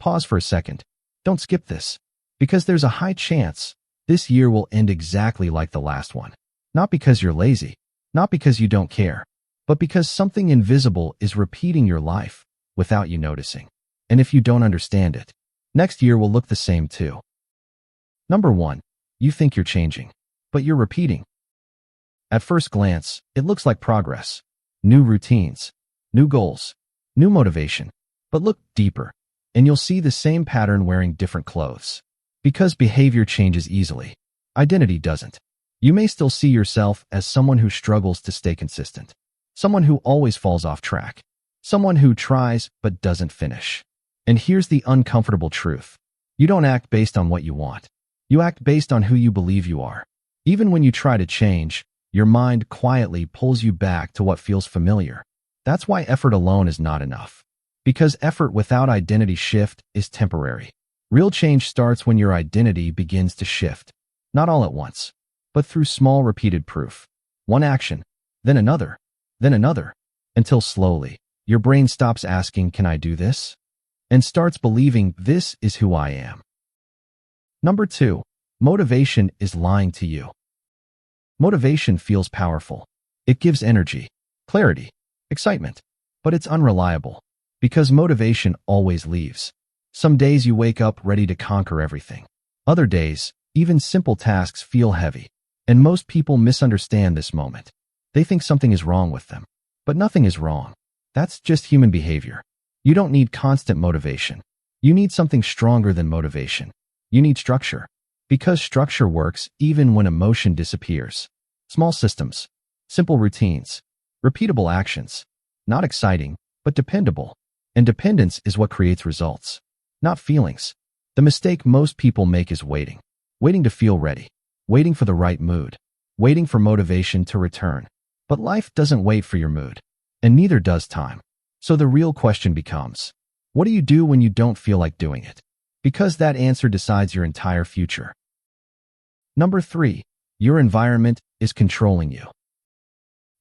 pause for a second. Don't skip this. Because there's a high chance this year will end exactly like the last one. Not because you're lazy, not because you don't care, but because something invisible is repeating your life without you noticing. And if you don't understand it, next year will look the same too. Number 1. You think you're changing, but you're repeating. At first glance, it looks like progress. New routines, new goals, new motivation. But look deeper, and you'll see the same pattern wearing different clothes. Because behavior changes easily, identity doesn't. You may still see yourself as someone who struggles to stay consistent, someone who always falls off track, someone who tries but doesn't finish. And here's the uncomfortable truth. You don't act based on what you want. You act based on who you believe you are. Even when you try to change, your mind quietly pulls you back to what feels familiar. That's why effort alone is not enough. Because effort without identity shift is temporary. Real change starts when your identity begins to shift. Not all at once, but through small repeated proof. One action, then another, until slowly, your brain stops asking, "Can I do this?" and starts believing, "This is who I am." Number 2, motivation is lying to you. Motivation feels powerful. It gives energy, clarity, excitement, but it's unreliable because motivation always leaves. Some days you wake up ready to conquer everything. Other days, even simple tasks feel heavy. And most people misunderstand this moment. They think something is wrong with them. But nothing is wrong. That's just human behavior. You don't need constant motivation. You need something stronger than motivation. You need structure. Because structure works even when emotion disappears. Small systems, simple routines, repeatable actions. Not exciting, but dependable. And dependence is what creates results. Not feelings. The mistake most people make is waiting. Waiting to feel ready. Waiting for the right mood. Waiting for motivation to return. But life doesn't wait for your mood. And neither does time. So the real question becomes, what do you do when you don't feel like doing it? Because that answer decides your entire future. Number 3, your environment is controlling you.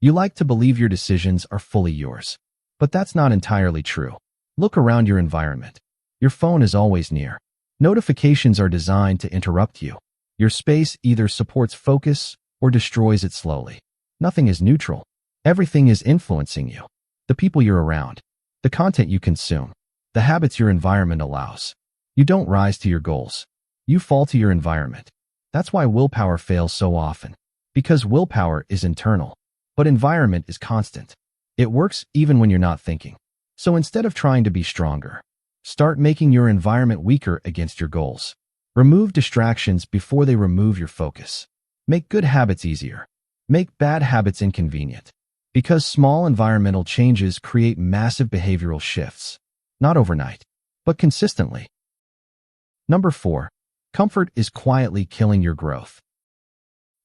You like to believe your decisions are fully yours. But that's not entirely true. Look around your environment. Your phone is always near. Notifications are designed to interrupt you. Your space either supports focus or destroys it slowly. Nothing is neutral. Everything is influencing you. The people you're around, the content you consume, the habits your environment allows. You don't rise to your goals. You fall to your environment. That's why willpower fails so often. Because willpower is internal, but environment is constant. It works even when you're not thinking. So instead of trying to be stronger, start making your environment weaker against your goals. Remove distractions before they remove your focus. Make good habits easier. Make bad habits inconvenient. Because small environmental changes create massive behavioral shifts. Not overnight, but consistently. Number 4, comfort is quietly killing your growth.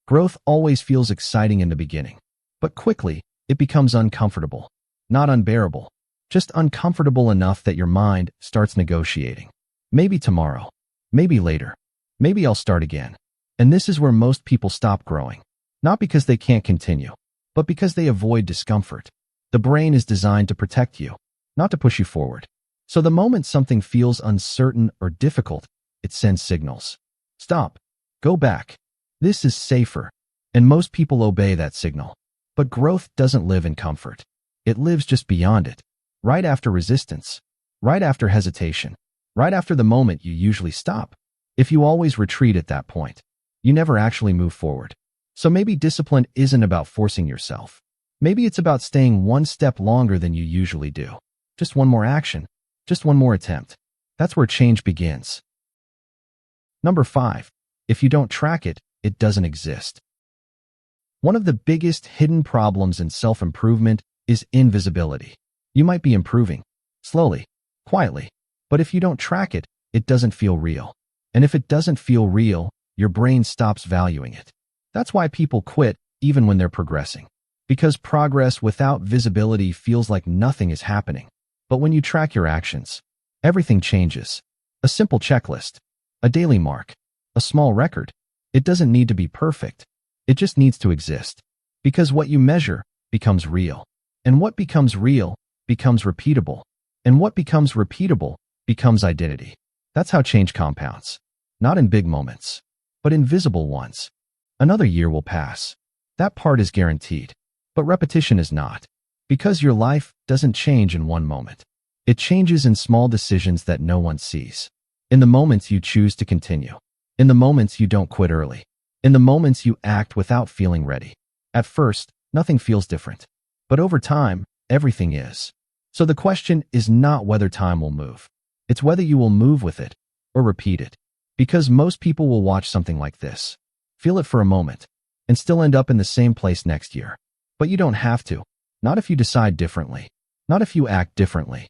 Growth always feels exciting in the beginning, but quickly it becomes uncomfortable. Not unbearable, just uncomfortable enough that your mind starts negotiating. Maybe tomorrow. Maybe later. Maybe I'll start again. And this is where most people stop growing. Not because they can't continue, but because they avoid discomfort. The brain is designed to protect you, not to push you forward. So the moment something feels uncertain or difficult, it sends signals. Stop. Go back. This is safer. And most people obey that signal. But growth doesn't live in comfort. It lives just beyond it. Right after resistance. Right after hesitation. Right after the moment you usually stop. If you always retreat at that point, you never actually move forward. So maybe discipline isn't about forcing yourself. Maybe it's about staying one step longer than you usually do. Just one more action. Just one more attempt. That's where change begins. Number 5. If you don't track it, it doesn't exist. One of the biggest hidden problems in self-improvement is invisibility. You might be improving, slowly, quietly, but if you don't track it, it doesn't feel real. And if it doesn't feel real, your brain stops valuing it. That's why people quit even when they're progressing. Because progress without visibility feels like nothing is happening. But when you track your actions, everything changes. A simple checklist, a daily mark, a small record. It doesn't need to be perfect. It just needs to exist. Because what you measure becomes real. And what becomes real becomes repeatable. And what becomes repeatable becomes identity. That's how change compounds. Not in big moments, but in visible ones. Another year will pass. That part is guaranteed. But repetition is not. Because your life doesn't change in one moment. It changes in small decisions that no one sees. In the moments you choose to continue. In the moments you don't quit early. In the moments you act without feeling ready. At first, nothing feels different. But over time, everything is. So the question is not whether time will move. It's whether you will move with it or repeat it. Because most people will watch something like this, feel it for a moment, and still end up in the same place next year. But you don't have to. Not if you decide differently. Not if you act differently.